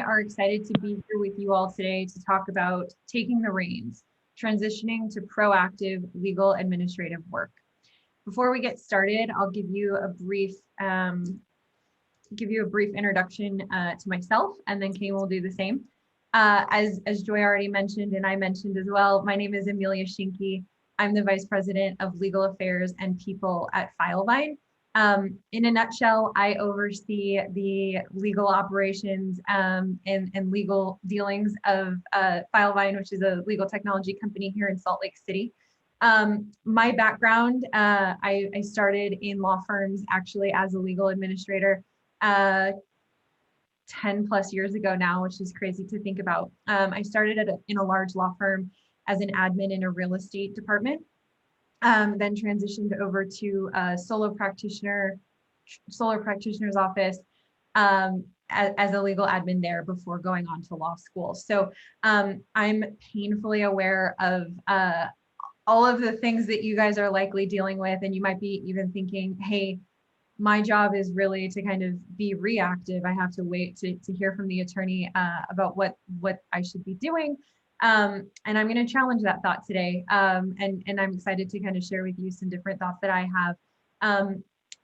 Are excited to be here with you all today to talk about taking the reins, transitioning to proactive legal administrative work. Before we get started, I'll give you a brief introduction to myself, and then Kane will do the same. As Joy already mentioned, and I mentioned as well, my name is Amelia Schinke. I'm the Vice President of Legal Affairs and People at Filevine. In a nutshell, I oversee the legal operations and legal dealings of Filevine, which is a legal technology company here in Salt Lake City. My background, I started in law firms actually as a legal administrator 10 plus years ago now, which is crazy to think about. I started in a large law firm as an admin in a real estate department. Then transitioned over to a solo practitioner's office as a legal admin there before going on to law school. So I'm painfully aware of all of the things that you guys are likely dealing with, and you might be even thinking, hey, my job is really to kind of be reactive. I have to wait to hear from the attorney about what I should be doing. And I'm going to challenge that thought today. And I'm excited to kind of share with you some different thoughts that I have.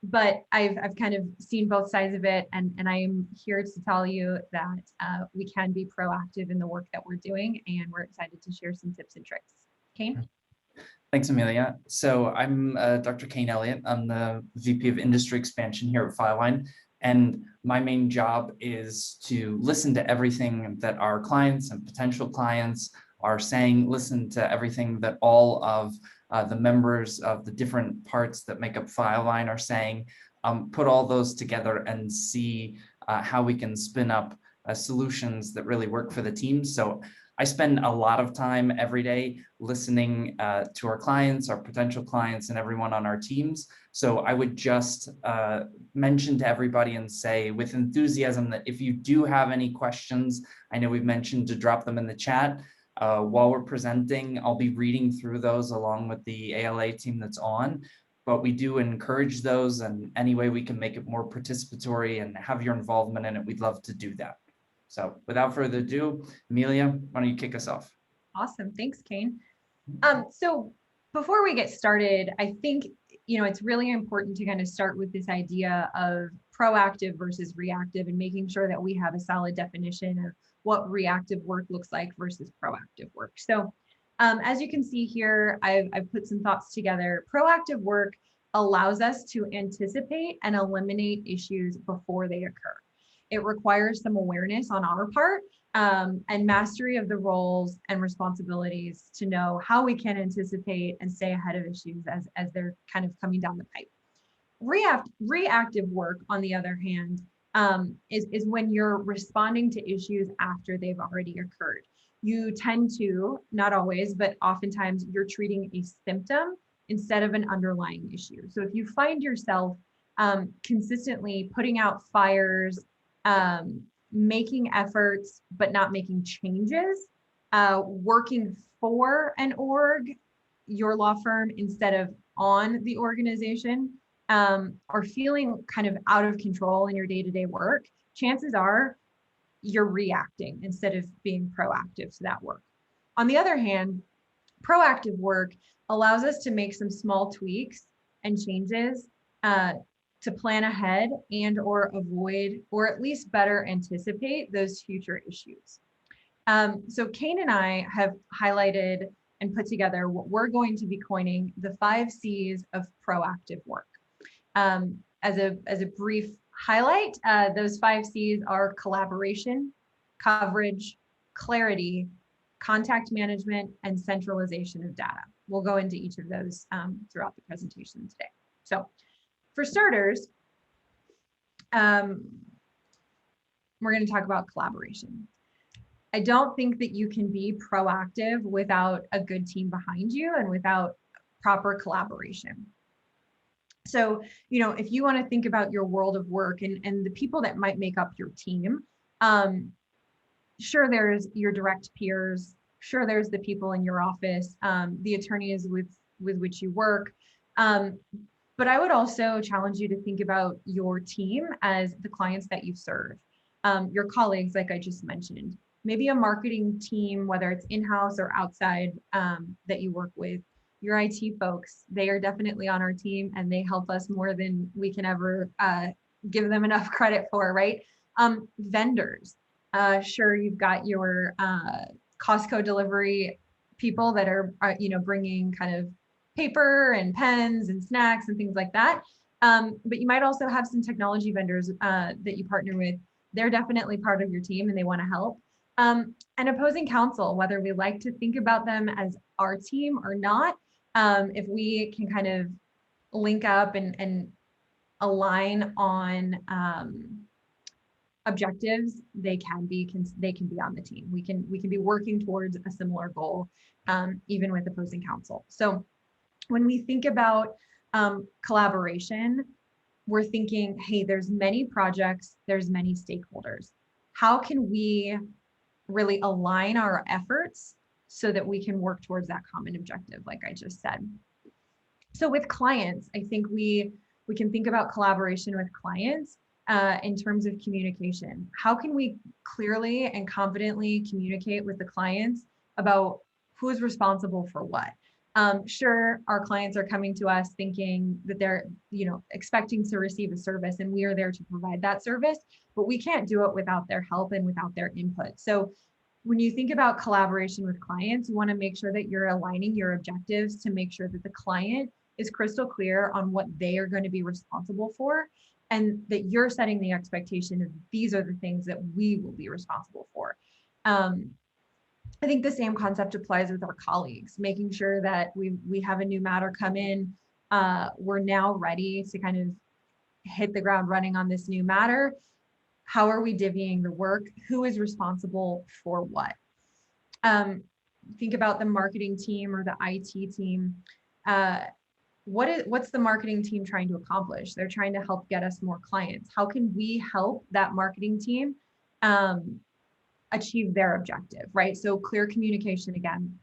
But I've kind of seen both sides of it, and I am here to tell you that we can be proactive in the work that we're doing, and we're excited to share some tips and tricks. Kane? Thanks, Amelia. So I'm Dr. Kane Elliott. I'm the VP of Industry Expansion here at Filevine. And my main job is to listen to everything that our clients and potential clients are saying, listen to everything that all of the members of the different parts that make up Filevine are saying, put all those together and see how we can spin up solutions that really work for the team. So I spend a lot of time every day listening to our clients, our potential clients, and everyone on our teams. So I would just mention to everybody and say with enthusiasm that if you do have any questions, I know we've mentioned to drop them in the chat. While we're presenting, I'll be reading through those along with the ALA team that's on. But we do encourage those, and any way we can make it more participatory and have your involvement in it, we'd love to do that. So without further ado, Amelia, why don't you kick us off? Awesome. Thanks, Kane. So before we get started, I think, it's really important to kind of start with this idea of proactive versus reactive and making sure that we have a solid definition of what reactive work looks like versus proactive work. So as you can see here, I've put some thoughts together. Proactive work allows us to anticipate and eliminate issues before they occur. It requires some awareness on our part and mastery of the roles and responsibilities to know how we can anticipate and stay ahead of issues as they're kind of coming down the pipe. Reactive work, on the other hand, is when you're responding to issues after they've already occurred. You tend to, not always, but oftentimes you're treating a symptom instead of an underlying issue. So if you find yourself consistently putting out fires, making efforts, but not making changes, working for an org, your law firm, instead of on the organization, or feeling kind of out of control in your day-to-day work, chances are you're reacting instead of being proactive to that work. On the other hand, proactive work allows us to make some small tweaks and changes to plan ahead and or avoid, or at least better anticipate those future issues. So Kane and I have highlighted and put together what we're going to be coining the 5 C's of proactive work. As a brief highlight, those 5 C's are collaboration, coverage, clarity, contact management, and centralization of data. We'll go into each of those throughout the presentation today. So for starters, we're going to talk about collaboration. I don't think that you can be proactive without a good team behind you and without proper collaboration. So, if you want to think about your world of work and the people that might make up your team, sure, there's your direct peers, sure, there's the people in your office, the attorneys with which you work, but I would also challenge you to think about your team as the clients that you serve. your colleagues, like I just mentioned, maybe a marketing team, whether it's in-house or outside, that you work with, your IT folks, they are definitely on our team and they help us more than we can ever give them enough credit for, right? Vendors, sure, you've got your Costco delivery people that are bringing kind of paper and pens and snacks and things like that. But you might also have some technology vendors that you partner with. They're definitely part of your team and they want to help. And opposing counsel, whether we like to think about them as our team or not, if we can kind of link up and align on objectives, they can be on the team. We can be working towards a similar goal, even with opposing counsel. So when we think about collaboration, we're thinking, hey, there's many projects, there's many stakeholders. How can we really align our efforts so that we can work towards that common objective, like I just said? So with clients, I think we can think about collaboration with clients in terms of communication. How can we clearly and confidently communicate with the clients about who is responsible for what? Sure, our clients are coming to us thinking that they're, expecting to receive a service and we are there to provide that service, but we can't do it without their help and without their input. So when you think about collaboration with clients, you want to make sure that you're aligning your objectives to make sure that the client is crystal clear on what they are going to be responsible for, and that you're setting the expectation of these are the things that we will be responsible for. I think the same concept applies with our colleagues, making sure that we have a new matter come in. We're now ready to kind of hit the ground running on this new matter. How are we divvying the work? Who is responsible for what? Think about the marketing team or the IT team. What's the marketing team trying to accomplish? They're trying to help get us more clients. How can we help that marketing team achieve their objective, right? So clear communication again.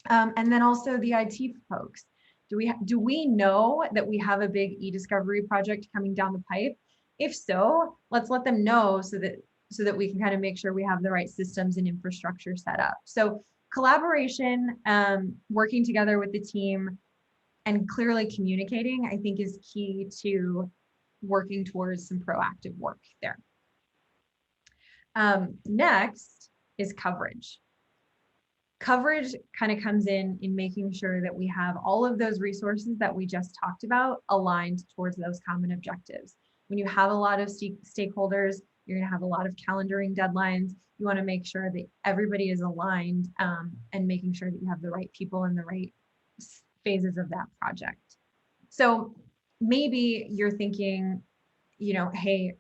And then also the IT folks. Do we know that we have a big e-discovery project coming down the pipe? If so, let's let them know so that we can kind of make sure we have the right systems and infrastructure set up. So collaboration, working together with the team, and clearly communicating, I think, is key to working towards some proactive work there. Next is coverage. Coverage kind of comes in making sure that we have all of those resources that we just talked about aligned towards those common objectives. When you have a lot of stakeholders, you're going to have a lot of calendaring deadlines. You want to make sure that everybody is aligned and making sure that you have the right people in the right phases of that project. So maybe you're thinking, hey,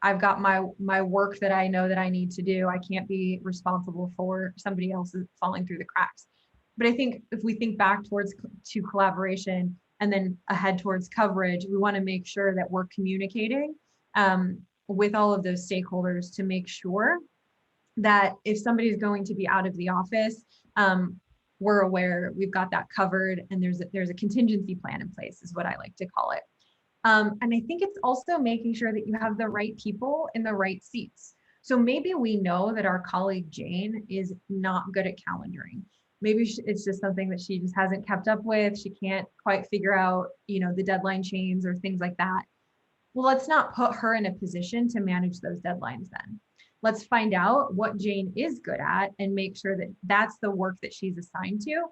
I've got my work that I know that I need to do. I can't be responsible for somebody else falling through the cracks. But I think if we think back to collaboration and then ahead towards coverage, we want to make sure that we're communicating with all of those stakeholders to make sure that if somebody's going to be out of the office, we're aware, we've got that covered, and there's a contingency plan in place, is what I like to call it. And I think it's also making sure that you have the right people in the right seats. So maybe we know that our colleague Jane is not good at calendaring. Maybe it's just something that she just hasn't kept up with. She can't quite figure out, the deadline chains or things like that. Well, let's not put her in a position to manage those deadlines then. Let's find out what Jane is good at and make sure that that's the work that she's assigned to,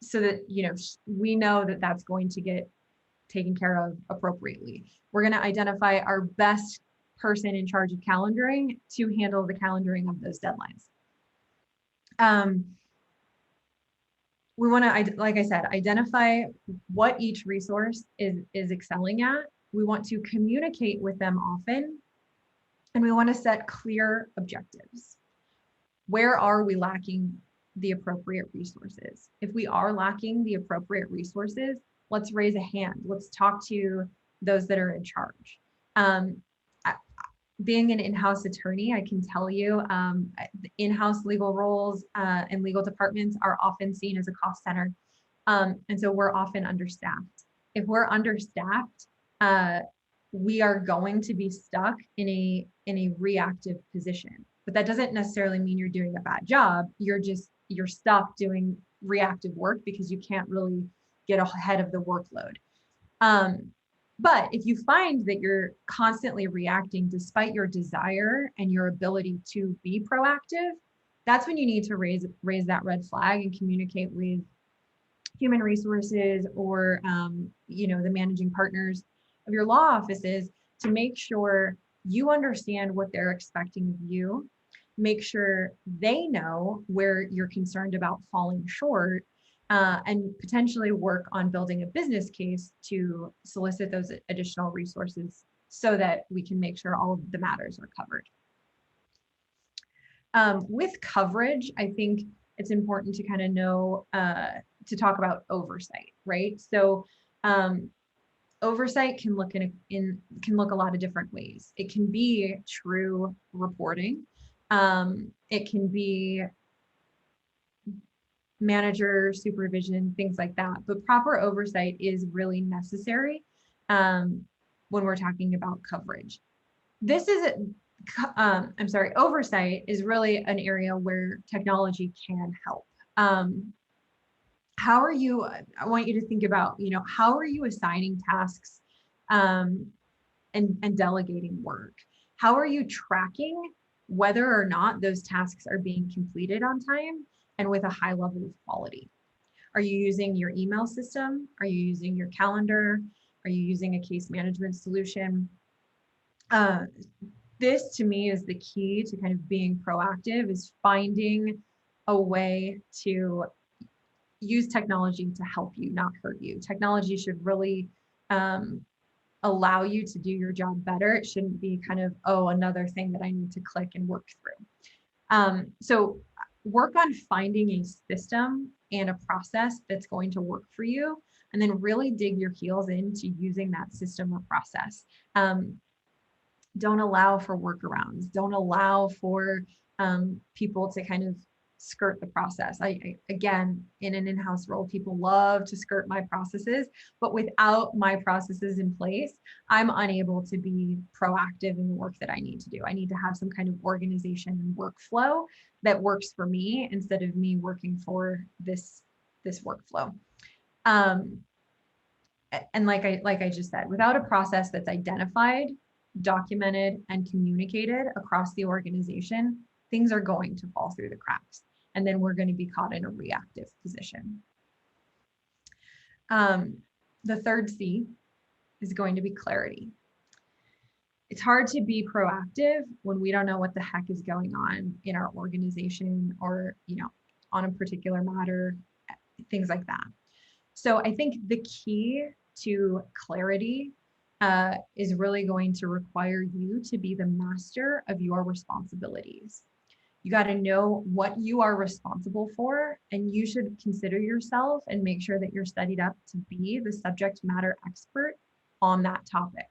so that, we know that that's going to get taken care of appropriately. We're going to identify our best person in charge of calendaring to handle the calendaring of those deadlines. We want to, like I said, identify what each resource is excelling at. We want to communicate with them often, and we want to set clear objectives. Where are we lacking the appropriate resources? If we are lacking the appropriate resources, let's raise a hand. Let's talk to those that are in charge. Being an in-house attorney, I can tell you, in-house legal roles and legal departments are often seen as a cost center. And so we're often understaffed. If we're understaffed, we are going to be stuck in a reactive position. But that doesn't necessarily mean you're doing a bad job. You're stuck doing reactive work because you can't really get ahead of the workload. But if you find that you're constantly reacting despite your desire and your ability to be proactive, that's when you need to raise that red flag and communicate with human resources or the managing partners of your law offices to make sure you understand what they're expecting of you, make sure they know where you're concerned about falling short, and potentially work on building a business case to solicit those additional resources so that we can make sure all of the matters are covered. With coverage, I think it's important to kind of know, to talk about oversight, right? So oversight can look can look a lot of different ways. It can be true reporting. It can be manager supervision, things like that. But proper oversight is really necessary when we're talking about coverage. This is, oversight is really an area where technology can help. How are you, I want you to think about, how are you assigning tasks and delegating work? How are you tracking whether or not those tasks are being completed on time and with a high level of quality? Are you using your email system? Are you using your calendar? Are you using a case management solution? This to me is the key to kind of being proactive, is finding a way to use technology to help you, not hurt you. Technology should really allow you to do your job better. It shouldn't be kind of, oh, another thing that I need to click and work through. So work on finding a system and a process that's going to work for you, and then really dig your heels into using that system or process. Don't allow for workarounds. Don't allow for people to kind of skirt the process. Again, in an in-house role, people love to skirt my processes, but without my processes in place, I'm unable to be proactive in the work that I need to do. I need to have some kind of organization and workflow that works for me instead of me working for this workflow. And like I just said, without a process that's identified, documented, and communicated across the organization, things are going to fall through the cracks. And then we're going to be caught in a reactive position. The third C is going to be clarity. It's hard to be proactive when we don't know what the heck is going on in our organization or, on a particular matter, things like that. So I think the key to clarity is really going to require you to be the master of your responsibilities. You got to know what you are responsible for, and you should consider yourself and make sure that you're studied up to be the subject matter expert on that topic.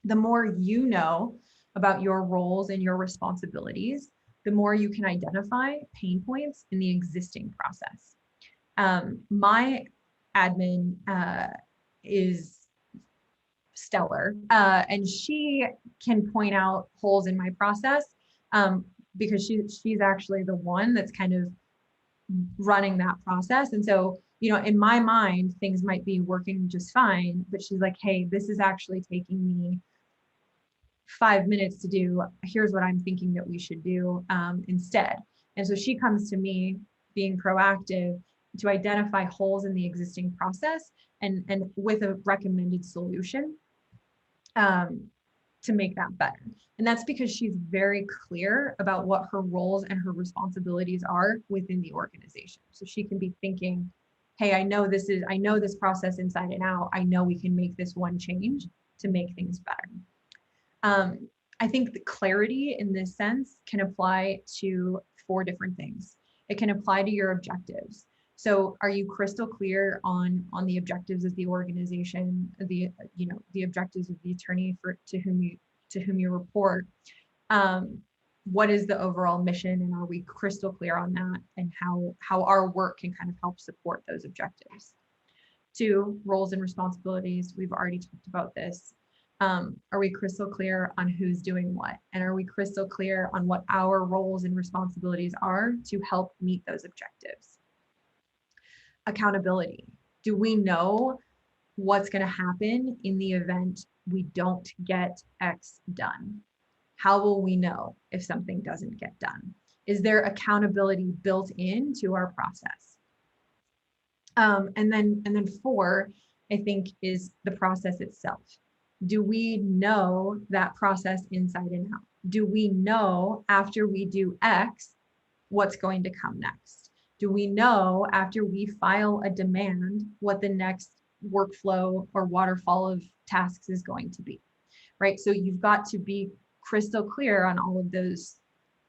The more you know about your roles and your responsibilities, the more you can identify pain points in the existing process. My admin is stellar, and she can point out holes in my process because she's actually the one that's kind of running that process. And so, in my mind, things might be working just fine, but she's like, hey, this is actually taking me 5 minutes to do. Here's what I'm thinking that we should do instead. And so she comes to me being proactive to identify holes in the existing process and with a recommended solution to make that better. And that's because she's very clear about what her roles and her responsibilities are within the organization. So she can be thinking, hey, I know this process inside and out. I know we can make this one change to make things better. I think the clarity in this sense can apply to 4 different things. It can apply to your objectives. So are you crystal clear on the objectives of the organization, the objectives of the attorney to whom you report? What is the overall mission, and are we crystal clear on that, and how our work can kind of help support those objectives? 2, roles and responsibilities. We've already talked about this. Are we crystal clear on who's doing what? And are we crystal clear on what our roles and responsibilities are to help meet those objectives? Accountability. Do we know what's going to happen in the event we don't get X done? How will we know if something doesn't get done? Is there accountability built into our process? And then 4, I think, is the process itself. Do we know that process inside and out? Do we know after we do X, what's going to come next? Do we know after we file a demand, what the next workflow or waterfall of tasks is going to be, right? So you've got to be crystal clear on all of those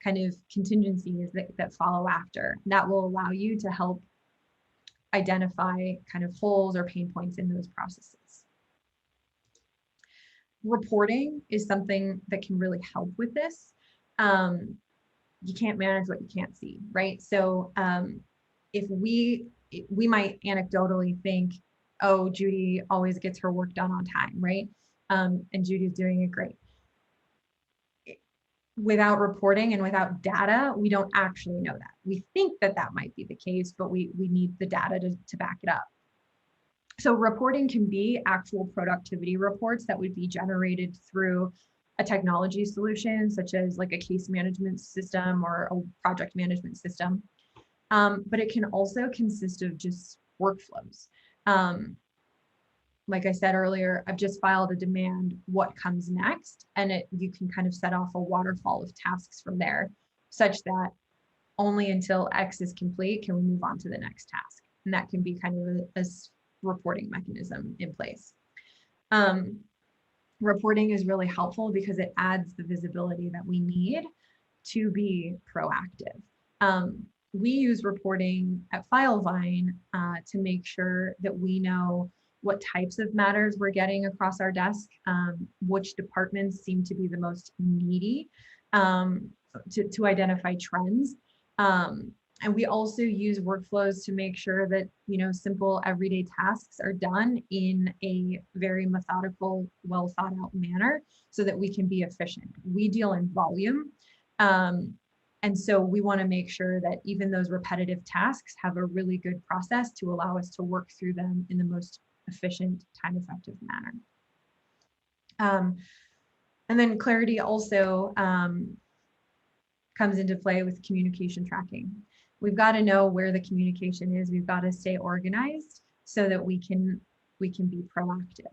kind of contingencies that follow after. That will allow you to help identify kind of holes or pain points in those processes. Reporting is something that can really help with this. You can't manage what you can't see, right? So if we might anecdotally think, oh, Judy always gets her work done on time, right? And Judy's doing it great. Without reporting and without data, we don't actually know that. We think that that might be the case, but we need the data to back it up. So reporting can be actual productivity reports that would be generated through a technology solution, such as like a case management system or a project management system. But it can also consist of just workflows. Like I said earlier, I've just filed a demand, what comes next? And you can kind of set off a waterfall of tasks from there, such that only until X is complete can we move on to the next task. And that can be kind of a reporting mechanism in place. Reporting is really helpful because it adds the visibility that we need to be proactive. We use reporting at Filevine to make sure that we know what types of matters we're getting across our desk, which departments seem to be the most needy, to identify trends. And we also use workflows to make sure that, you know, simple everyday tasks are done in a very methodical, well thought out manner so that we can be efficient. We deal in volume. And so we want to make sure that even those repetitive tasks have a really good process to allow us to work through them in the most efficient, time-effective manner. And then clarity also comes into play with communication tracking. We've got to know where the communication is. We've got to stay organized so that we can be proactive.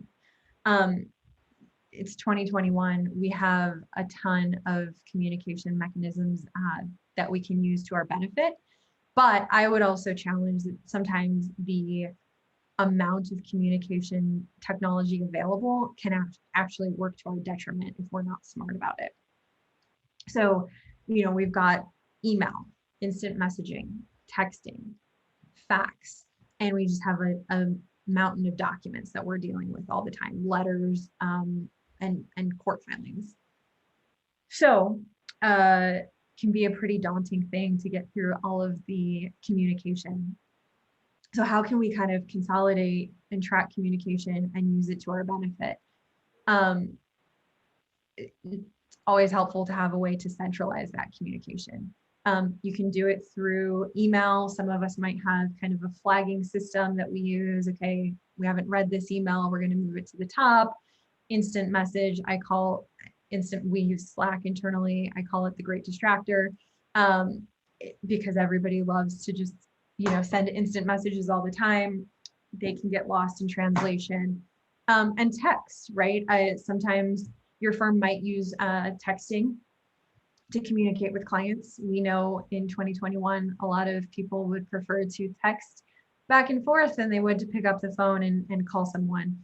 It's 2021. We have a ton of communication mechanisms that we can use to our benefit. But I would also challenge that sometimes the amount of communication technology available can actually work to our detriment if we're not smart about it. So, you know, we've got email, instant messaging, texting, fax, and we just have a mountain of documents that we're dealing with all the time, letters, and court filings. So can be a pretty daunting thing to get through all of the communication. So how can we kind of consolidate and track communication and use it to our benefit? It's always helpful to have a way to centralize that communication. You can do it through email. Some of us might have kind of a flagging system that we use. Okay, we haven't read this email, we're going to move it to the top. Instant message, we use Slack internally. I call it the great distractor, because everybody loves to just, you know, send instant messages all the time. They can get lost in translation. And text, right? Sometimes your firm might use texting to communicate with clients. We know in 2021, a lot of people would prefer to text back and forth than they would to pick up the phone and call someone.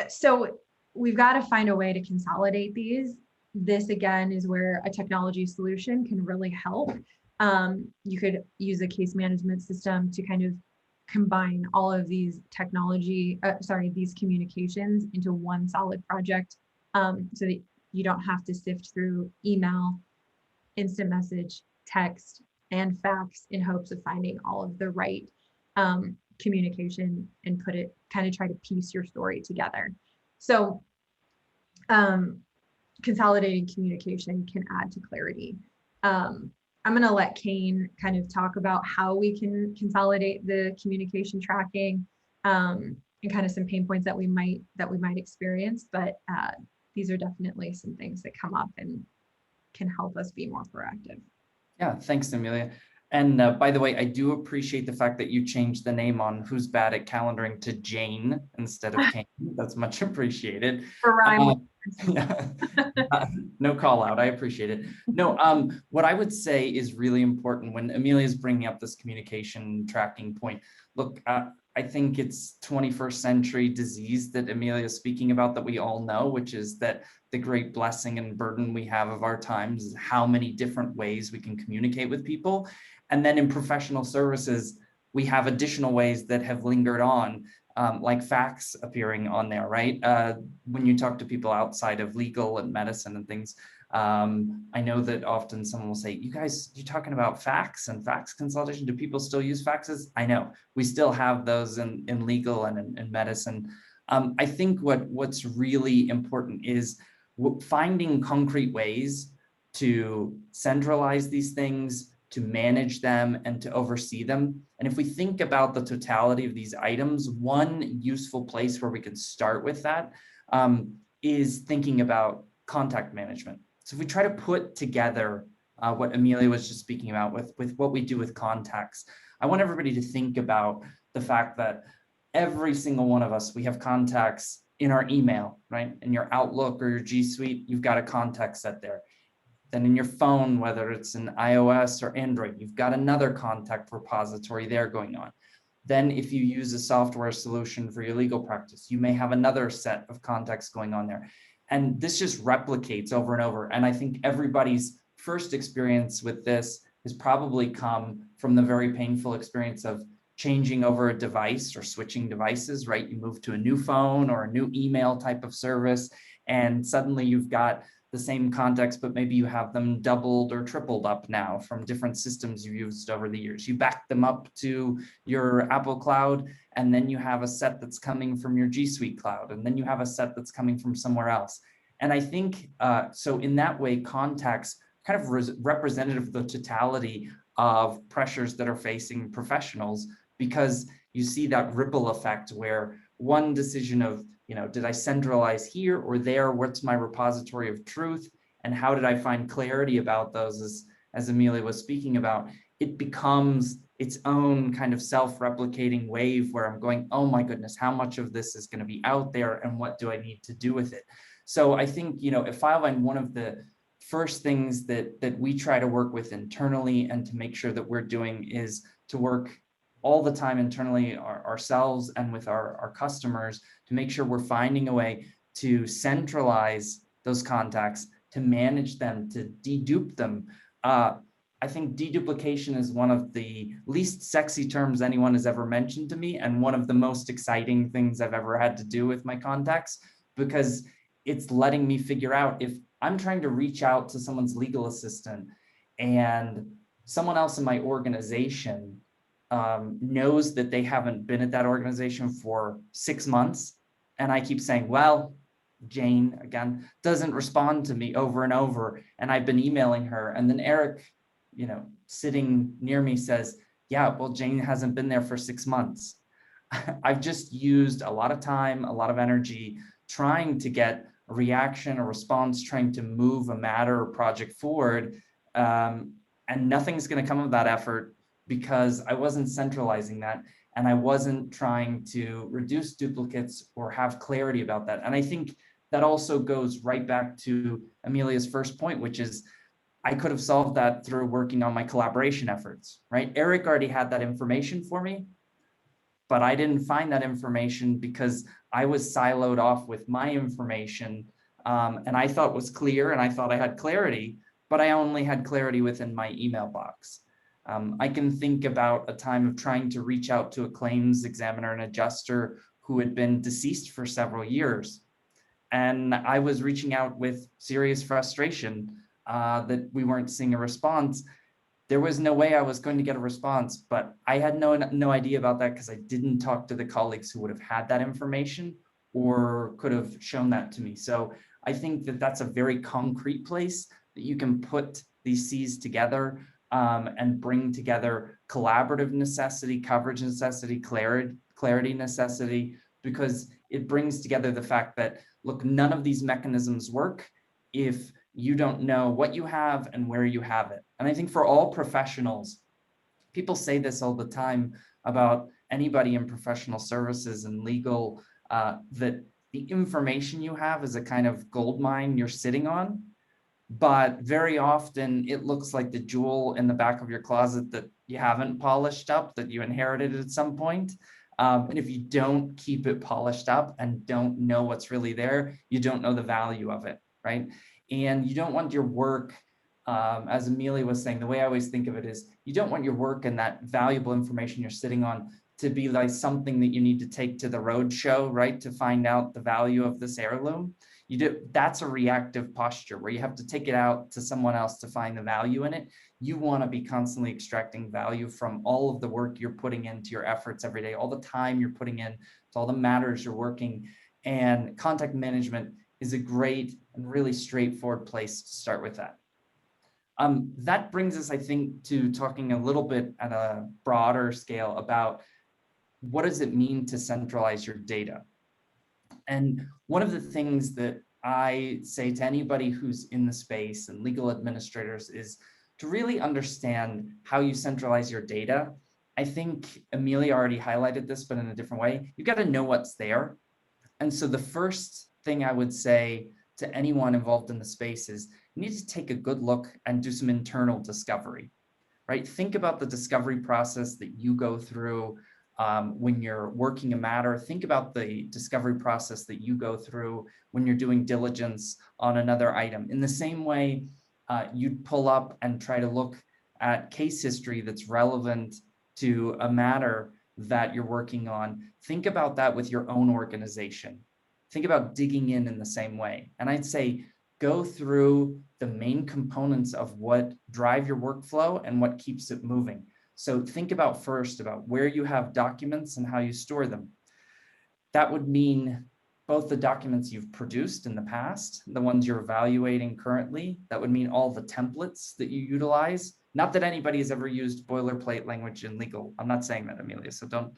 So we've got to find a way to consolidate these. This again is where a technology solution can really help. You could use a case management system to kind of combine all of these these communications into one solid project, so that you don't have to sift through email, instant message, text, and fax in hopes of finding all of the right communication and put it, kind of try to piece your story together. So consolidating communication can add to clarity. I'm going to let Kane kind of talk about how we can consolidate the communication tracking, and kind of some pain points that we might experience. But these are definitely some things that come up and can help us be more proactive. Yeah, thanks, Amelia. And by the way, I do appreciate the fact that you changed the name on Who's Bad at Calendaring to Jane instead of Kane. That's much appreciated. For rhyme. Yeah. No call out. I appreciate it. No, what I would say is really important when Amelia is bringing up this communication tracking point. Look, I think it's 21st century disease that Amelia is speaking about that we all know, which is that the great blessing and burden we have of our times is how many different ways we can communicate with people. And then in professional services, we have additional ways that have lingered on, like fax appearing on there, right? When you talk to people outside of legal and medicine and things, I know that often someone will say, you guys, you're talking about fax and fax consultation. Do people still use faxes? I know we still have those in legal and in medicine. I think what's really important is finding concrete ways to centralize these things, to manage them, and to oversee them. And if we think about the totality of these items, one useful place where we can start with that is thinking about contact management. So if we try to put together what Amelia was just speaking about with what we do with contacts, I want everybody to think about the fact that every single one of us, we have contacts in our email, right? In your Outlook or your G Suite, you've got a contact set there. Then in your phone, whether it's an iOS or Android, you've got another contact repository there going on. Then if you use a software solution for your legal practice, you may have another set of contacts going on there. And this just replicates over and over. And I think everybody's first experience with this has probably come from the very painful experience of changing over a device or switching devices, right? You move to a new phone or a new email type of service, and suddenly you've got the same contacts, but maybe you have them doubled or tripled up now from different systems you've used over the years. You back them up to your Apple Cloud, and then you have a set that's coming from your G Suite cloud, and then you have a set that's coming from somewhere else. And I think, so in that way, contacts kind of representative of the totality of pressures that are facing professionals, because you see that ripple effect where one decision of, did I centralize here or there? What's my repository of truth? And how did I find clarity about those, as Amelia was speaking about? It becomes its own kind of self-replicating wave where I'm going, oh my goodness, how much of this is going to be out there and what do I need to do with it? So I think, at Filevine, one of the first things that we try to work with internally and to make sure that we're doing is to work all the time internally ourselves and with our customers to make sure we're finding a way to centralize those contacts, to manage them, to dedupe them. I think deduplication is one of the least sexy terms anyone has ever mentioned to me, and one of the most exciting things I've ever had to do with my contacts, because it's letting me figure out if I'm trying to reach out to someone's legal assistant and someone else in my organization knows that they haven't been at that organization for 6 months. And I keep saying, well, Jane, again, doesn't respond to me over and over. And I've been emailing her. And then Eric, sitting near me says, yeah, well, Jane hasn't been there for 6 months. I've just used a lot of time, a lot of energy trying to get a reaction, a response, trying to move a matter or project forward. And nothing's going to come of that effort because I wasn't centralizing that, and I wasn't trying to reduce duplicates or have clarity about that. And I think that also goes right back to Amelia's first point, which is I could have solved that through working on my collaboration efforts, right? Eric already had that information for me, but I didn't find that information because I was siloed off with my information, and I thought was clear and I thought I had clarity, but I only had clarity within my email box. I can think about a time of trying to reach out to a claims examiner and adjuster who had been deceased for several years. And I was reaching out with serious frustration that we weren't seeing a response. there was no way I was going to get a response, but I had no idea about that because I didn't talk to the colleagues who would have had that information or could have shown that to me. So I think that that's a very concrete place that you can put these C's together and bring together collaborative necessity, coverage necessity, clarity necessity, because it brings together the fact that, look, none of these mechanisms work if you don't know what you have and where you have it. And I think for all professionals, people say this all the time about anybody in professional services and legal, that the information you have is a kind of gold mine you're sitting on. But very often it looks like the jewel in the back of your closet that you haven't polished up, that you inherited at some point. And if you don't keep it polished up and don't know what's really there, you don't know the value of it, right? And you don't want your work, as Amelia was saying, the way I always think of it is you don't want your work and that valuable information you're sitting on to be like something that you need to take to the road show, right? To find out the value of this heirloom. That's a reactive posture where you have to take it out to someone else to find the value in it. You want to be constantly extracting value from all of the work you're putting into your efforts every day, all the time you're putting in, to all the matters you're working. And contact management is a great and really straightforward place to start with that. That brings us, I think, to talking a little bit at a broader scale about what does it mean to centralize your data? And one of the things that I say to anybody who's in the space and legal administrators is to really understand how you centralize your data. I think Amelia already highlighted this, but in a different way. You've got to know what's there. And so the first thing I would say to anyone involved in the space is you need to take a good look and do some internal discovery, right? Think about the discovery process that you go through when you're working a matter. Think about the discovery process that you go through when you're doing diligence on another item. In the same way, you'd pull up and try to look at case history that's relevant to a matter that you're working on. Think about that with your own organization. Think about digging in the same way. And I'd say go through the main components of what drive your workflow and what keeps it moving. So think about first about where you have documents and how you store them. That would mean both the documents you've produced in the past, the ones you're evaluating currently. That would mean all the templates that you utilize. Not that anybody has ever used boilerplate language in legal. I'm not saying that, Amelia, so don't,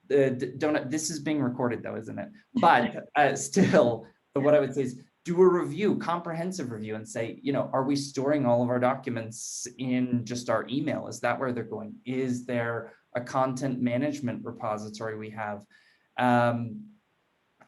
this is being recorded though, isn't it? But still, what I would say is do a review, comprehensive review, and say, are we storing all of our documents in just our email? Is that where they're going? Is there a content management repository we have?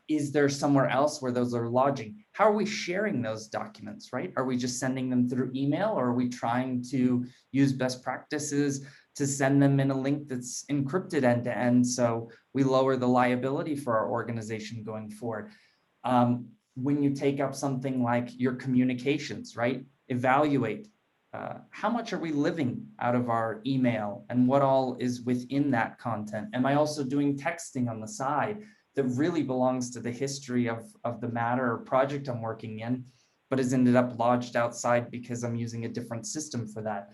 Is there somewhere else where those are lodging? How are we sharing those documents, right? Are we just sending them through email, or are we trying to use best practices to send them in a link that's encrypted end to end so we lower the liability for our organization going forward? When you take up something like your communications, right? Evaluate how much are we living out of our email and what all is within that content? Am I also doing texting on the side that really belongs to the history of the matter or project I'm working in, but has ended up lodged outside because I'm using a different system for that?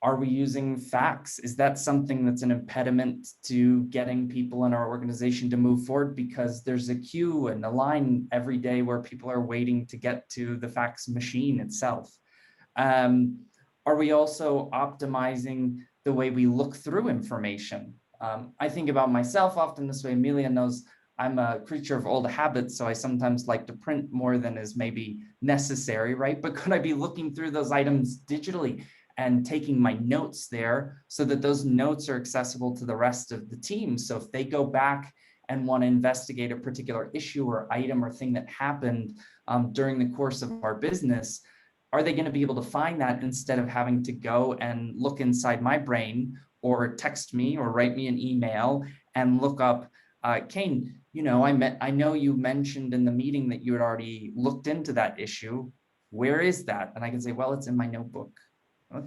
Are we using fax? Is that something that's an impediment to getting people in our organization to move forward because there's a queue and a line every day where people are waiting to get to the fax machine itself? Are we also optimizing the way we look through information? I think about myself often this way. Amelia knows I'm a creature of old habits, so I sometimes like to print more than is maybe necessary, right? But could I be looking through those items digitally and taking my notes there so that those notes are accessible to the rest of the team? So if they go back and want to investigate a particular issue or item or thing that happened during the course of our business, are they going to be able to find that instead of having to go and look inside my brain or text me or write me an email and look up, Kane, I know you mentioned in the meeting that you had already looked into that issue. Where is that? And I can say, well, it's in my notebook.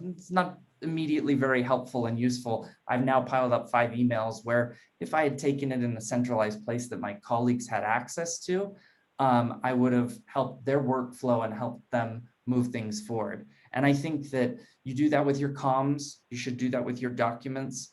It's not immediately very helpful and useful. I've now piled up 5 emails where if I had taken it in a centralized place that my colleagues had access to, I would have helped their workflow and helped them move things forward. And I think that you do that with your comms, you should do that with your documents,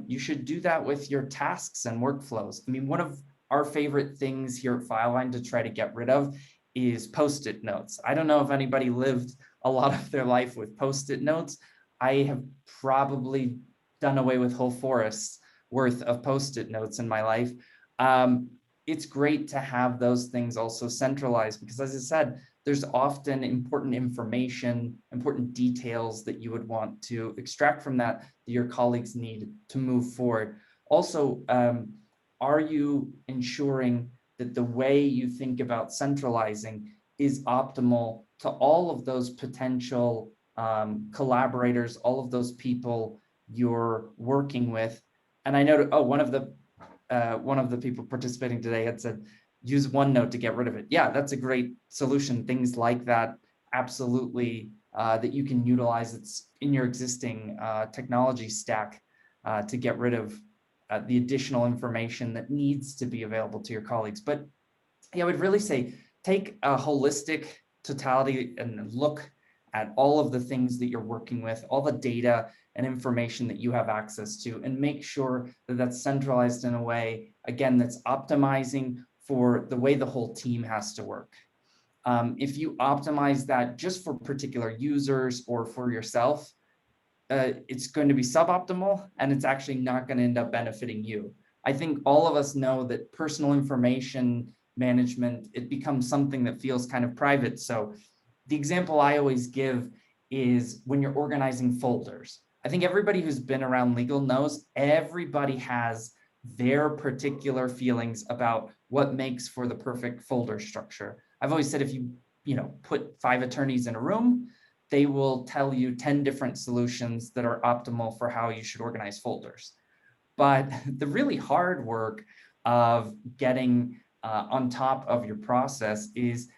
you should do that with your tasks and workflows. I mean, one of our favorite things here at Fileline to try to get rid of is Post-it notes. I don't know if anybody lived a lot of their life with Post-it notes. I have probably done away with whole forests worth of Post-it notes in my life. It's great to have those things also centralized because, as I said, there's often important information, important details that you would want to extract from that your colleagues need to move forward. Also, are you ensuring that the way you think about centralizing is optimal to all of those potential collaborators, all of those people you're working with? And I know, one of the people participating today had said, use OneNote to get rid of it. Yeah, that's a great solution. Things like that, absolutely, that you can utilize. It's in your existing technology stack to get rid of the additional information that needs to be available to your colleagues. But yeah, I would really say take a holistic totality and look at all of the things that you're working with, all the data and information that you have access to, and make sure that that's centralized in a way, again, that's optimizing for the way the whole team has to work. If you optimize that just for particular users or for yourself, it's going to be suboptimal, and it's actually not going to end up benefiting you. I think all of us know that personal information management, it becomes something that feels kind of private. So the example I always give is when you're organizing folders. I think everybody who's been around legal knows everybody has their particular feelings about what makes for the perfect folder structure. I've always said if you put 5 attorneys in a room, they will tell you 10 different solutions that are optimal for how you should organize folders. But the really hard work of getting on top of your process is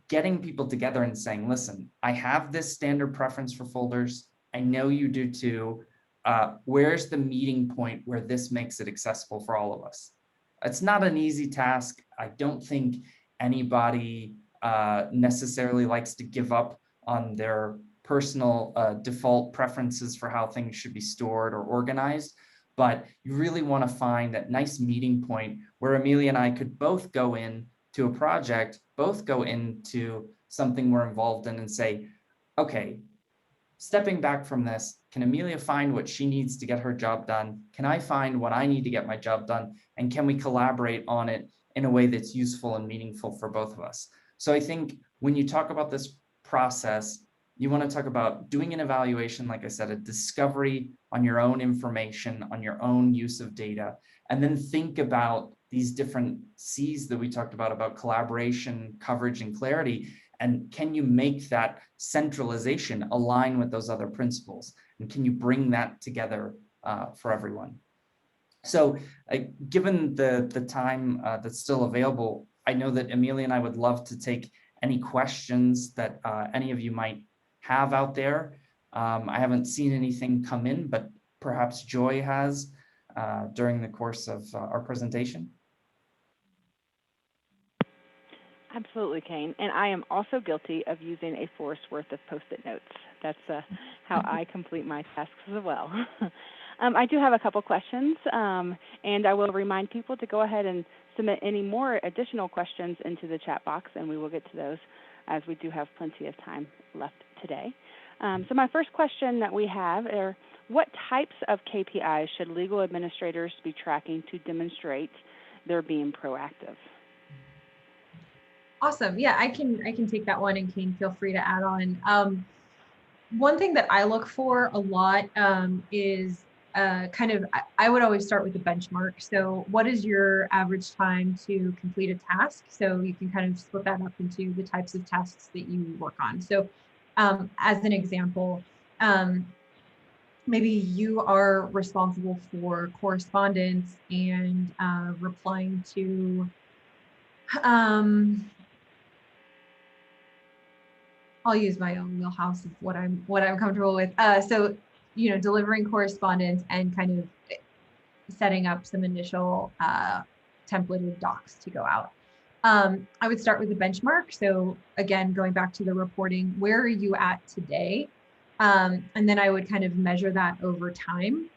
getting people together and saying, listen, I have this standard preference for folders. I know you do too. Where's the meeting point where this makes it accessible for all of us? It's not an easy task. I don't think anybody necessarily likes to give up on their personal default preferences for how things should be stored or organized. But you really want to find that nice meeting point where Amelia and I could both go in to a project, both go into something we're involved in and say, okay, stepping back from this, can Amelia find what she needs to get her job done? Can I find what I need to get my job done? And can we collaborate on it in a way that's useful and meaningful for both of us? So I think when you talk about this process, you want to talk about doing an evaluation, like I said, a discovery on your own information, on your own use of data, and then think about these different C's that we talked about collaboration, coverage, and clarity. And can you make that centralization align with those other principles? And can you bring that together for everyone? So given the time that's still available, I know that Amelia and I would love to take any questions that any of you might have out there. I haven't seen anything come in, but perhaps Joy has during the course of our presentation. Absolutely, Kane. And I am also guilty of using a forest worth of Post-it notes. That's how I complete my tasks as well. I do have a couple questions, and I will remind people to go ahead and submit any more additional questions into the chat box, and we will get to those as we do have plenty of time left today. So my first question that we have are, what types of KPIs should legal administrators be tracking to demonstrate they're being proactive? Awesome. Yeah, I can take that one, and Kane, feel free to add on. One thing that I look for a lot is I would always start with a benchmark. So what is your average time to complete a task? So you can kind of split that up into the types of tasks that you work on. So as an example, maybe you are responsible for correspondence and replying to I'll use my own wheelhouse of what I'm comfortable with. So, delivering correspondence and kind of setting up some initial templated docs to go out. I would start with the benchmark. So again, going back to the reporting, where are you at today? And then I would kind of measure that over time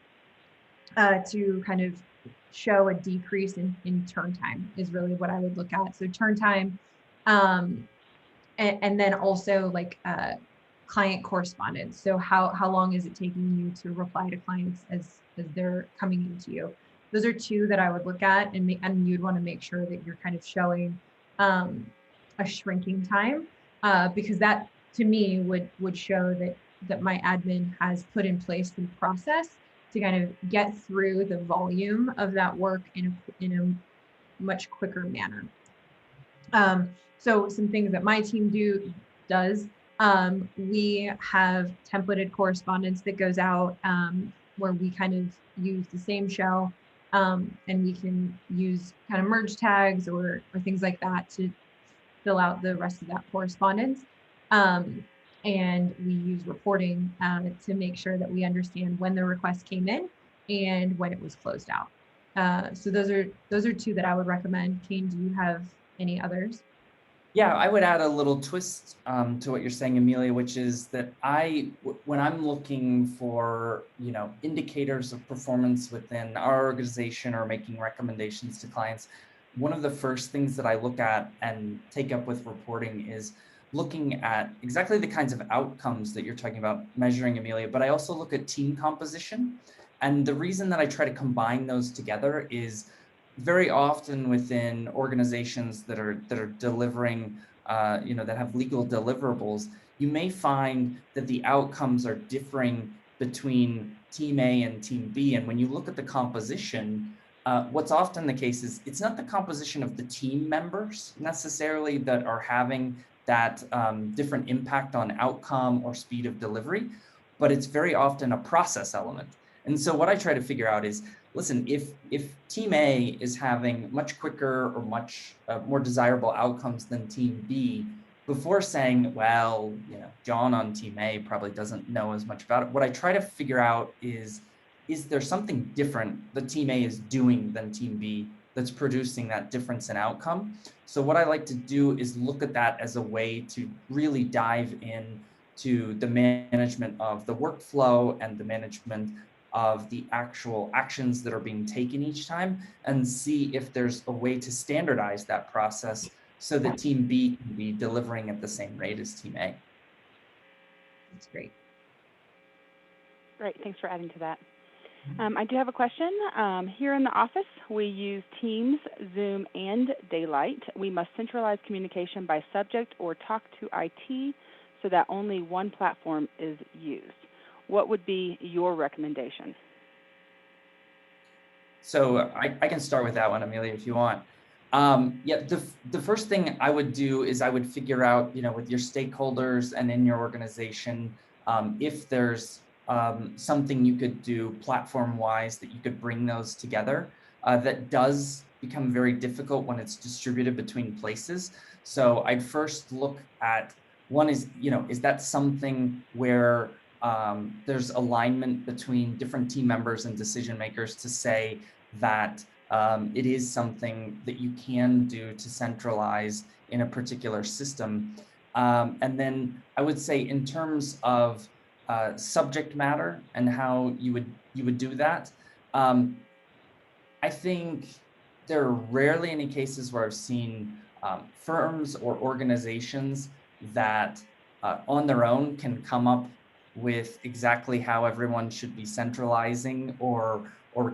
to kind of show a decrease in turn time is really what I would look at. So turn time, and then also like client correspondence. So how long is it taking you to reply to clients as they're coming into you? Those are two that I would look at, and you'd want to make sure that you're kind of showing a shrinking time, because that to me would show that my admin has put in place the process to kind of get through the volume of that work in a much quicker manner. So some things that my team does, we have templated correspondence that goes out where we kind of use the same shell, and we can use kind of merge tags or things like that to fill out the rest of that correspondence. And we use reporting to make sure that we understand when the request came in and when it was closed out. So those are two that I would recommend. Kane, do you have any others? Yeah, I would add a little twist to what you're saying, Amelia, which is that when I'm looking for, indicators of performance within our organization or making recommendations to clients, one of the first things that I look at and take up with reporting is looking at exactly the kinds of outcomes that you're talking about measuring, Amelia, but I also look at team composition. And the reason that I try to combine those together is very often within organizations that are delivering, that have legal deliverables, you may find that the outcomes are differing between team A and team B. And when you look at the composition, what's often the case is it's not the composition of the team members necessarily that are having that different impact on outcome or speed of delivery, but it's very often a process element. And so what I try to figure out is, listen, if team A is having much quicker or much more desirable outcomes than team B, before saying, well, John on team A probably doesn't know as much about it, what I try to figure out is there something different that team A is doing than team B that's producing that difference in outcome? So what I like to do is look at that as a way to really dive in to the management of the workflow and the management of the actual actions that are being taken each time, and see if there's a way to standardize that process so that team B can be delivering at the same rate as team A. That's great. Great, thanks for adding to that. I do have a question. Here in the office, we use Teams, Zoom, and Daylight. We must centralize communication by subject or talk to IT so that only one platform is used. What would be your recommendation? So I can start with that one, Amelia, if you want. Yeah, the first thing I would do is I would figure out, with your stakeholders and in your organization, if there's something you could do platform-wise that you could bring those together. That does become very difficult when it's distributed between places. So I'd first look at, one is, is that something where there's alignment between different team members and decision makers to say that it is something that you can do to centralize in a particular system. And then I would say in terms of subject matter and how you would do that, I think there are rarely any cases where I've seen firms or organizations that on their own can come up with exactly how everyone should be centralizing or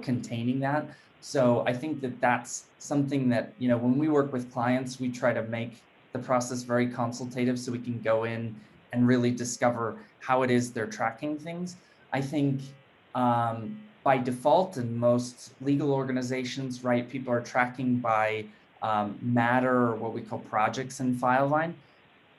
containing that. So I think that that's something that, when we work with clients, we try to make the process very consultative so we can go in and really discover how it is they're tracking things. I think by default in most legal organizations, right, people are tracking by matter or what we call projects in Fileline.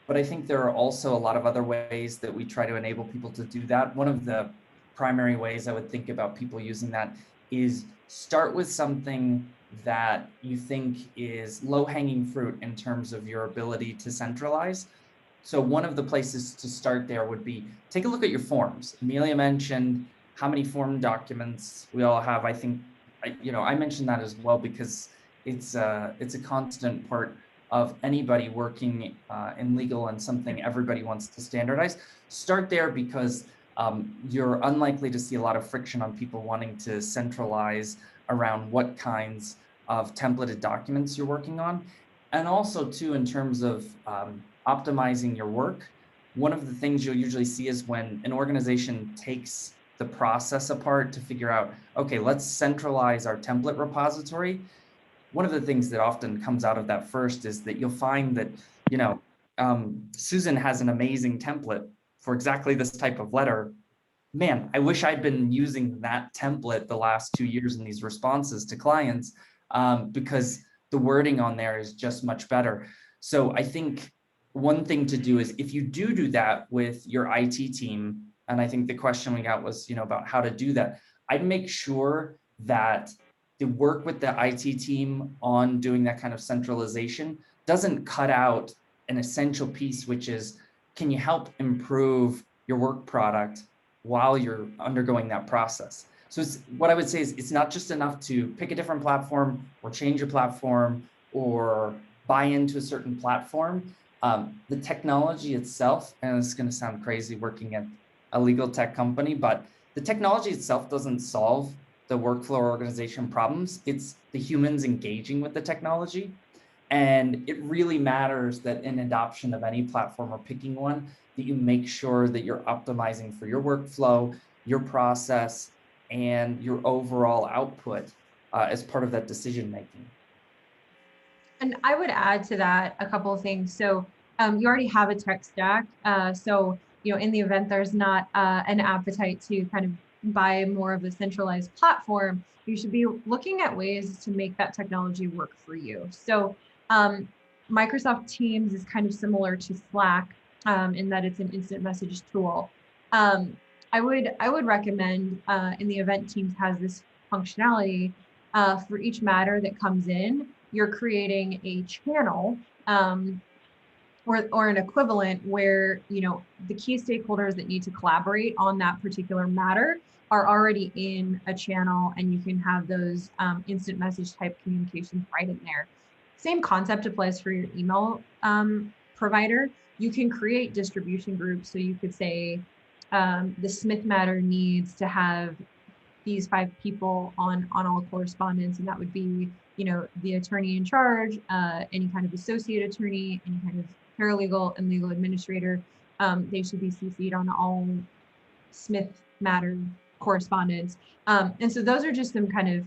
But I think there are also a lot of other ways that we try to enable people to do that. One of the primary ways I would think about people using that is start with something that you think is low-hanging fruit in terms of your ability to centralize. So one of the places to start there would be, take a look at your forms. Amelia mentioned how many form documents we all have. I think, I mentioned that as well because it's a constant part of anybody working in legal and something everybody wants to standardize, start there, because you're unlikely to see a lot of friction on people wanting to centralize around what kinds of templated documents you're working on. And also too, in terms of optimizing your work, one of the things you'll usually see is when an organization takes the process apart to figure out, okay, let's centralize our template repository. One of the things that often comes out of that first is that you'll find that, Susan has an amazing template for exactly this type of letter. Man, I wish I'd been using that template the last 2 years in these responses to clients, because the wording on there is just much better. So I think one thing to do is, if you do that with your IT team, and I think the question we got was, about how to do that, I'd make sure that the work with the IT team on doing that kind of centralization doesn't cut out an essential piece, which is, can you help improve your work product while you're undergoing that process? So what I would say is, it's not just enough to pick a different platform or change a platform or buy into a certain platform. The technology itself, and it's going to sound crazy working at a legal tech company, but the technology itself doesn't solve the workflow organization problems. It's the humans engaging with the technology. And it really matters that in adoption of any platform or picking one, that you make sure that you're optimizing for your workflow, your process, and your overall output as part of that decision making. And I would add to that a couple of things. So you already have a tech stack. So, in the event there's not an appetite to kind of buy more of a centralized platform, you should be looking at ways to make that technology work for you. So Microsoft Teams is kind of similar to Slack in that it's an instant message tool. I would recommend in the event Teams has this functionality, for each matter that comes in, you're creating a channel or an equivalent where, the key stakeholders that need to collaborate on that particular matter are already in a channel, and you can have those instant message type communications right in there. Same concept applies for your email provider. You can create distribution groups. So you could say the Smith matter needs to have these 5 people on all correspondence, and that would be, the attorney in charge, any kind of associate attorney, any kind of paralegal and legal administrator. They should be CC'd on all Smith matter correspondence. And so those are just some kind of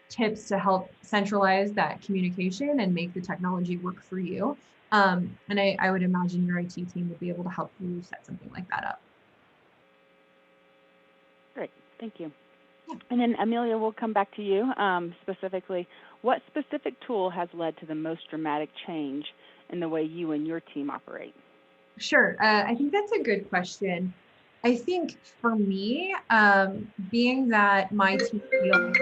tips to help centralize that communication and make the technology work for you. And I would imagine your IT team would be able to help you set something like that up. Great, thank you. Yeah. And then Amelia, we'll come back to you specifically. What specific tool has led to the most dramatic change in the way you and your team operate? Sure, I think that's a good question. I think for me, being that my team deals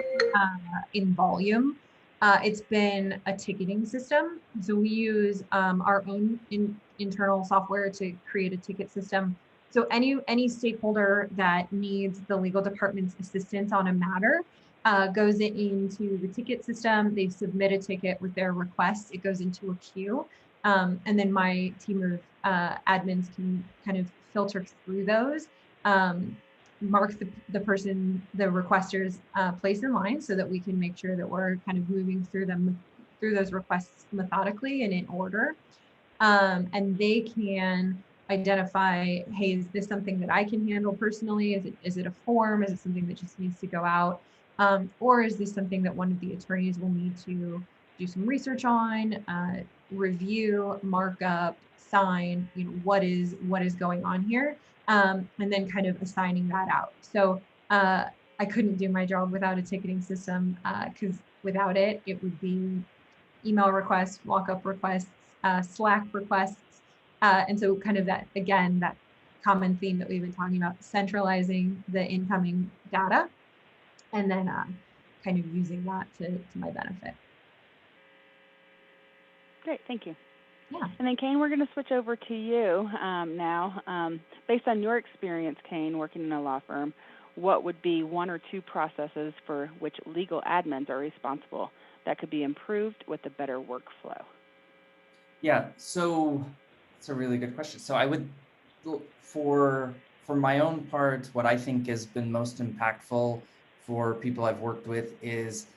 in volume, it's been a ticketing system. So we use our own internal software to create a ticket system. So any stakeholder that needs the legal department's assistance on a matter goes into the ticket system. They submit a ticket with their request. It goes into a queue. And then my team of admins can kind of filter through those, mark the requester's place in line, so that we can make sure that we're kind of moving through those requests methodically and in order. And they can identify, hey, is this something that I can handle personally? Is it a form? Is it something that just needs to go out? Or is this something that one of the attorneys will need to do some research on, review, markup, sign, what is going on here, and then kind of assigning that out. So I couldn't do my job without a ticketing system, because without it, it would be email requests, walk-up requests, Slack requests. And so kind of that, again, that common theme that we've been talking about, centralizing the incoming data, and then kind of using that to my benefit. Great, thank you. Yeah. And then Kane, we're going to switch over to you now. Based on your experience, Kane, working in a law firm, what would be 1 or 2 processes for which legal admins are responsible that could be improved with a better workflow? Yeah, so it's a really good question. So I would, for my own part, what I think has been most impactful for people I've worked with is,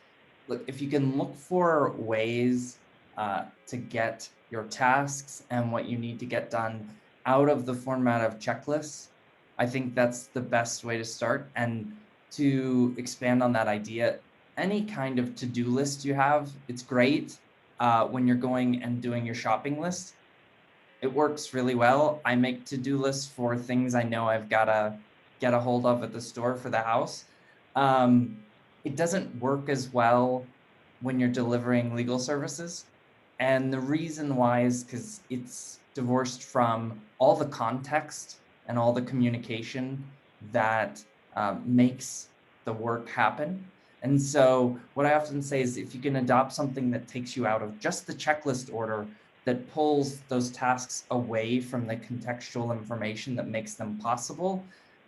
look, if you can look for ways to get your tasks and what you need to get done out of the format of checklists, I think that's the best way to start. And to expand on that idea, any kind of to-do list you have, it's great when you're going and doing your shopping list. It works really well. I make to-do lists for things I know I've got to get a hold of at the store for the house. It doesn't work as well when you're delivering legal services. And the reason why is because it's divorced from all the context and all the communication that makes the work happen. And so what I often say is, if you can adopt something that takes you out of just the checklist order, that pulls those tasks away from the contextual information that makes them possible,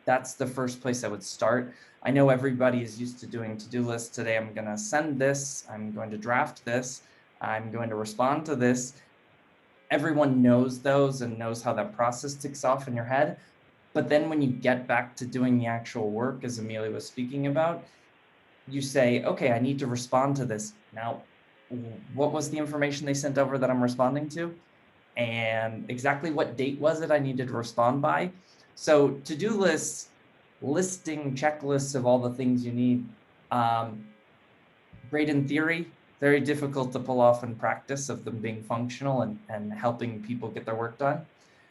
that's the first place I would start. I know everybody is used to doing to-do lists. Today, I'm going to send this, I'm going to draft this, I'm going to respond to this. Everyone knows those and knows how that process ticks off in your head. But then when you get back to doing the actual work, as Amelia was speaking about, you say, okay, I need to respond to this. Now, what was the information they sent over that I'm responding to? And exactly what date was it I needed to respond by? So to-do lists, listing checklists of all the things you need, great in theory, very difficult to pull off in practice of them being functional and helping people get their work done.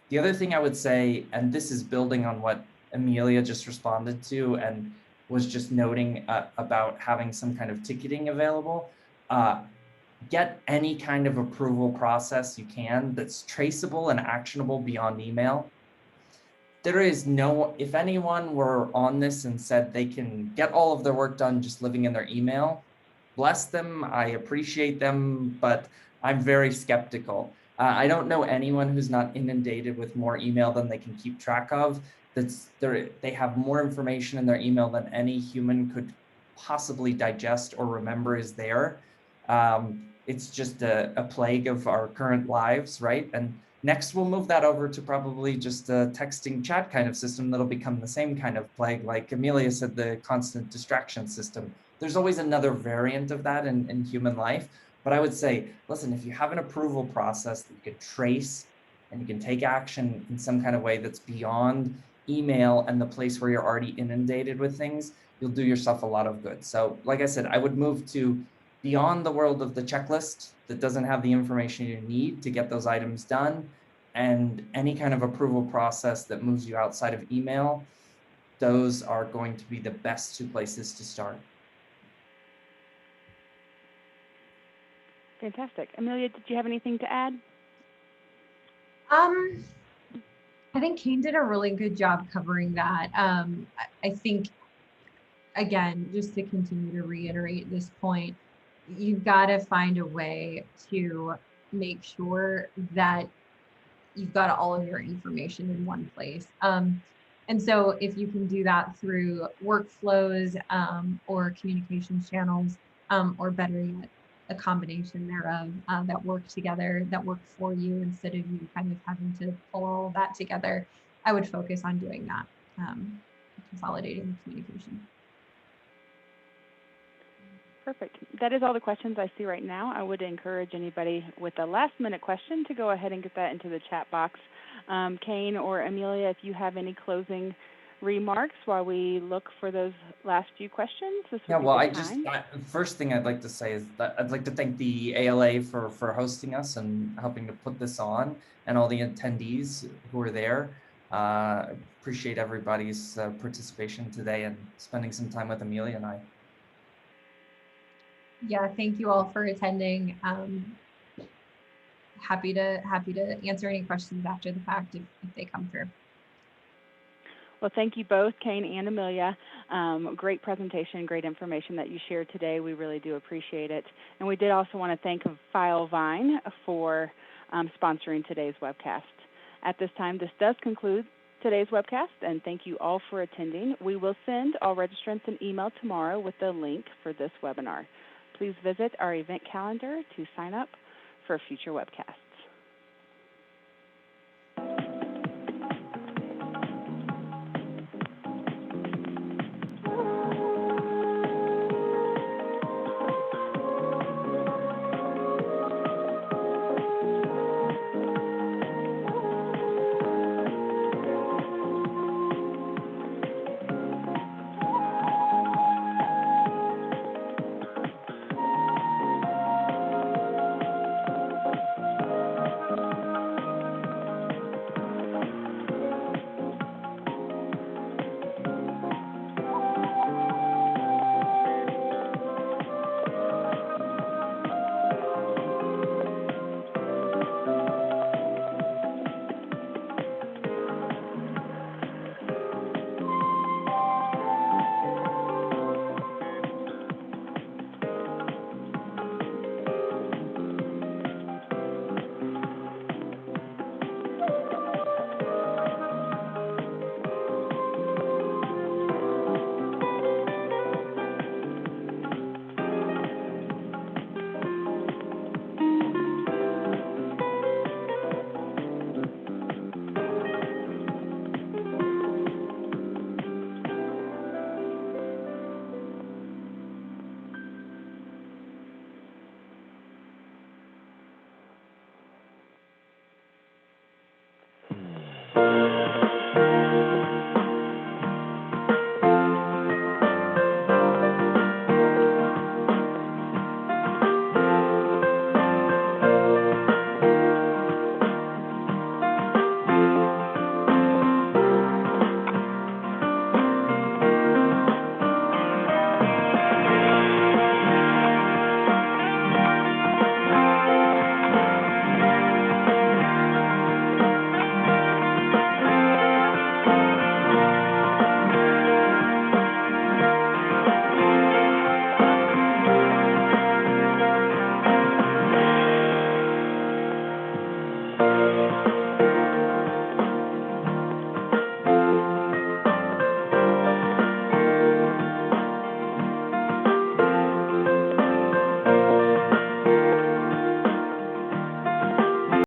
The other thing I would say, and this is building on what Amelia just responded to and was just noting about having some kind of ticketing available, get any kind of approval process you can that's traceable and actionable beyond email. There is no, if anyone were on this and said they can get all of their work done just living in their email, bless them, I appreciate them, but I'm very skeptical. I don't know anyone who's not inundated with more email than they can keep track of. They have more information in their email than any human could possibly digest or remember is there. It's just a plague of our current lives, right? And next, we'll move that over to probably just a texting chat kind of system that'll become the same kind of plague. Like Amelia said, the constant distraction system. There's always another variant of that in human life. But I would say, listen, if you have an approval process that you can trace and you can take action in some kind of way that's beyond email and the place where you're already inundated with things, you'll do yourself a lot of good. So like I said, I would move to beyond the world of the checklist that doesn't have the information you need to get those items done, and any kind of approval process that moves you outside of email. Those are going to be the best two places to start. Fantastic. Amelia, did you have anything to add? I think Kane did a really good job covering that. I think, again, just to continue to reiterate this point, you've got to find a way to make sure that you've got all of your information in one place. And so if you can do that through workflows or communications channels, or better yet, a combination thereof that work together, that work for you instead of you kind of having to pull all of that together, I would focus on doing that, consolidating the communication. Perfect. That is all the questions I see right now. I would encourage anybody with a last-minute question to go ahead and get that into the chat box. Kane or Amelia, if you have any closing remarks while we look for those last few questions, this would be well, first thing I'd like to say is that I'd like to thank the ALA for hosting us and helping to put this on, and all the attendees who are there. Appreciate everybody's participation today and spending some time with Amelia and I. Yeah, thank you all for attending. Happy to answer any questions after the fact if they come through. Well, thank you both, Kane and Amelia. Great presentation, great information that you shared today. We really do appreciate it. And we did also want to thank Filevine for sponsoring today's webcast. At this time, this does conclude today's webcast, and thank you all for attending. We will send all registrants an email tomorrow with the link for this webinar. please visit our event calendar to sign up for future webcasts.